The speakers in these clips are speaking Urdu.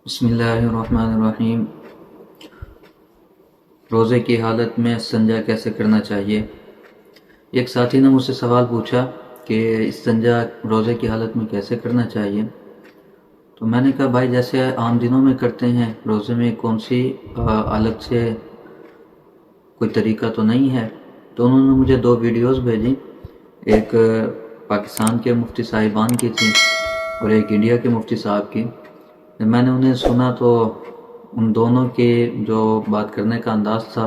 بسم اللہ الرحمن الرحیم۔ روزے کی حالت میں استنجا کیسے کرنا چاہیے؟ ایک ساتھی نے مجھ سے سوال پوچھا کہ استنجا روزے کی حالت میں کیسے کرنا چاہیے، تو میں نے کہا بھائی جیسے عام دنوں میں کرتے ہیں، روزے میں کون سی الگ سے کوئی طریقہ تو نہیں ہے۔ تو انہوں نے مجھے 2 ویڈیوز بھیجی، ایک پاکستان کے مفتی صاحبان کی تھی اور ایک انڈیا کے مفتی صاحب کی۔ میں نے انہیں سنا تو ان دونوں کے جو بات کرنے کا انداز تھا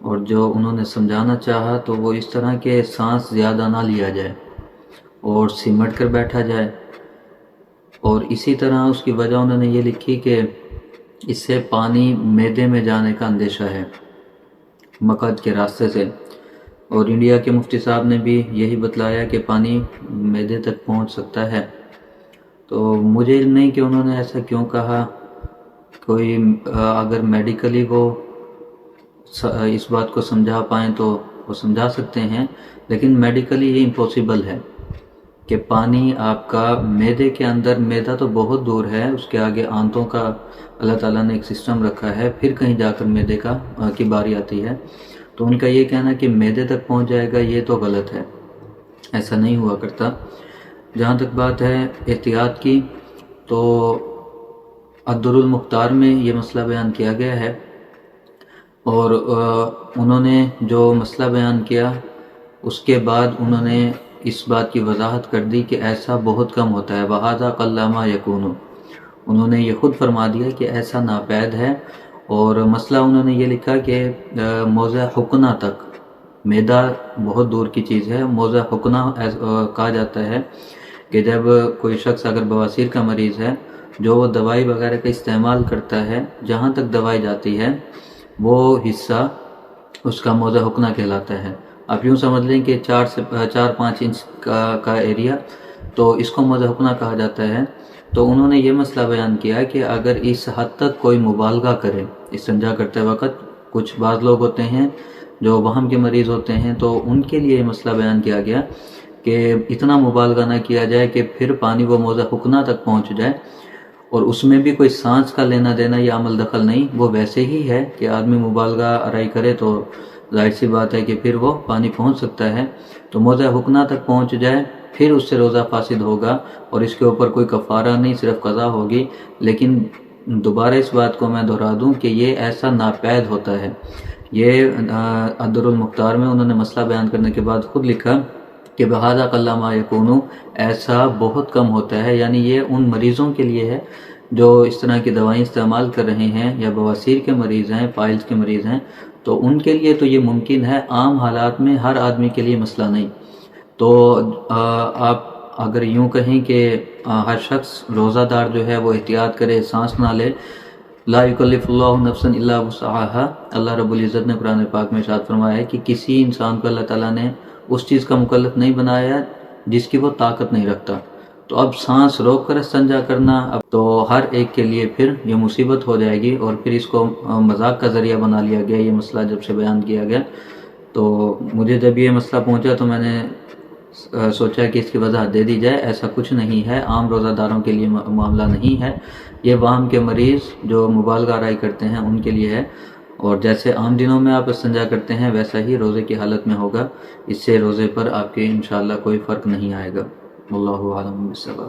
اور جو انہوں نے سمجھانا چاہا، تو وہ اس طرح کہ سانس زیادہ نہ لیا جائے اور سمٹ کر بیٹھا جائے، اور اسی طرح اس کی وجہ انہوں نے یہ لکھی کہ اس سے پانی معدے میں جانے کا اندیشہ ہے مقعد کے راستے سے، اور انڈیا کے مفتی صاحب نے بھی یہی بتلایا کہ پانی معدے تک پہنچ سکتا ہے۔ تو مجھے علم نہیں کہ انہوں نے ایسا کیوں کہا۔ کوئی اگر میڈیکلی وہ اس بات کو سمجھا پائیں تو وہ سمجھا سکتے ہیں، لیکن میڈیکلی یہ امپوسیبل ہے کہ پانی آپ کا معدے کے اندر، معدہ تو بہت دور ہے، اس کے آگے آنتوں کا اللہ تعالیٰ نے ایک سسٹم رکھا ہے، پھر کہیں جا کر معدے کی باری آتی ہے۔ تو ان کا یہ کہنا کہ معدے تک پہنچ جائے گا، یہ تو غلط ہے، ایسا نہیں ہوا کرتا۔ جہاں تک بات ہے احتیاط کی، تو الدر المختار میں یہ مسئلہ بیان کیا گیا ہے، اور انہوں نے جو مسئلہ بیان کیا اس کے بعد انہوں نے اس بات کی وضاحت کر دی کہ ایسا بہت کم ہوتا ہے، وَهَذَا قَلَّ مَا يَكُونُ۔ انہوں نے یہ خود فرما دیا کہ ایسا ناپید ہے، اور مسئلہ انہوں نے یہ لکھا کہ موضع حقنہ تک، معدہ بہت دور کی چیز ہے، موضع حقنہ کہا جاتا ہے کہ جب کوئی شخص اگر بواسیر کا مریض ہے، جو وہ دوائی وغیرہ کا استعمال کرتا ہے، جہاں تک دوائی جاتی ہے وہ حصہ اس کا موضع حقنہ کہلاتا ہے۔ آپ یوں سمجھ لیں کہ 4 سے 4-5 انچ کا ایریا، تو اس کو موضع حقنہ کہا جاتا ہے۔ تو انہوں نے یہ مسئلہ بیان کیا کہ اگر اس حد تک کوئی مبالغہ کرے استنجا کرتے وقت، کچھ بعض لوگ ہوتے ہیں جو وہم کے مریض ہوتے ہیں، تو ان کے لیے یہ مسئلہ بیان کیا گیا کہ اتنا مبالغہ نہ کیا جائے کہ پھر پانی وہ موضع حقنہ تک پہنچ جائے، اور اس میں بھی کوئی سانس کا لینا دینا یا عمل دخل نہیں، وہ ویسے ہی ہے کہ آدمی مبالغہ آرائی کرے تو ظاہر سی بات ہے کہ پھر وہ پانی پہنچ سکتا ہے۔ تو موضع حقنہ تک پہنچ جائے، پھر اس سے روزہ فاسد ہوگا، اور اس کے اوپر کوئی کفارہ نہیں، صرف قضا ہوگی۔ لیکن دوبارہ اس بات کو میں دہرا دوں کہ یہ ایسا ناپید ہوتا ہے۔ یہ الدر المختار میں انہوں نے مسئلہ بیان کرنے کے بعد خود لکھا کہ بہذا قل ما یکون، ایسا بہت کم ہوتا ہے، یعنی یہ ان مریضوں کے لیے ہے جو اس طرح کی دوائیں استعمال کر رہے ہیں، یا بواسیر کے مریض ہیں، پائلز کے مریض ہیں، تو ان کے لیے تو یہ ممکن ہے، عام حالات میں ہر آدمی کے لیے مسئلہ نہیں۔ تو آپ اگر یوں کہیں کہ ہر شخص روزہ دار جو ہے وہ احتیاط کرے، سانس نہ لے، لا یکلف اللہ نفسا الا وسعها، اللہ رب العزت نے قرآن پاک میں ارشاد فرمایا ہے کہ کسی انسان کو اللہ تعالیٰ نے اس چیز کا مکلف نہیں بنایا جس کی وہ طاقت نہیں رکھتا۔ تو اب سانس روک کر استنجا کرنا، اب تو ہر ایک کے لیے پھر یہ مصیبت ہو جائے گی، اور پھر اس کو مذاق کا ذریعہ بنا لیا گیا یہ مسئلہ جب سے بیان کیا گیا۔ تو مجھے جب یہ مسئلہ پہنچا تو میں نے سوچا کہ اس کی وضاحت دے دی جائے۔ ایسا کچھ نہیں ہے، عام روزہ داروں کے لیے معاملہ نہیں ہے، یہ وہم کے مریض جو مبالغہ آرائی کرتے ہیں ان کے لیے ہے، اور جیسے عام دنوں میں آپ استنجا کرتے ہیں ویسا ہی روزے کی حالت میں ہوگا۔ اس سے روزے پر آپ کے انشاءاللہ کوئی فرق نہیں آئے گا۔ واللہ اعلم بالصواب۔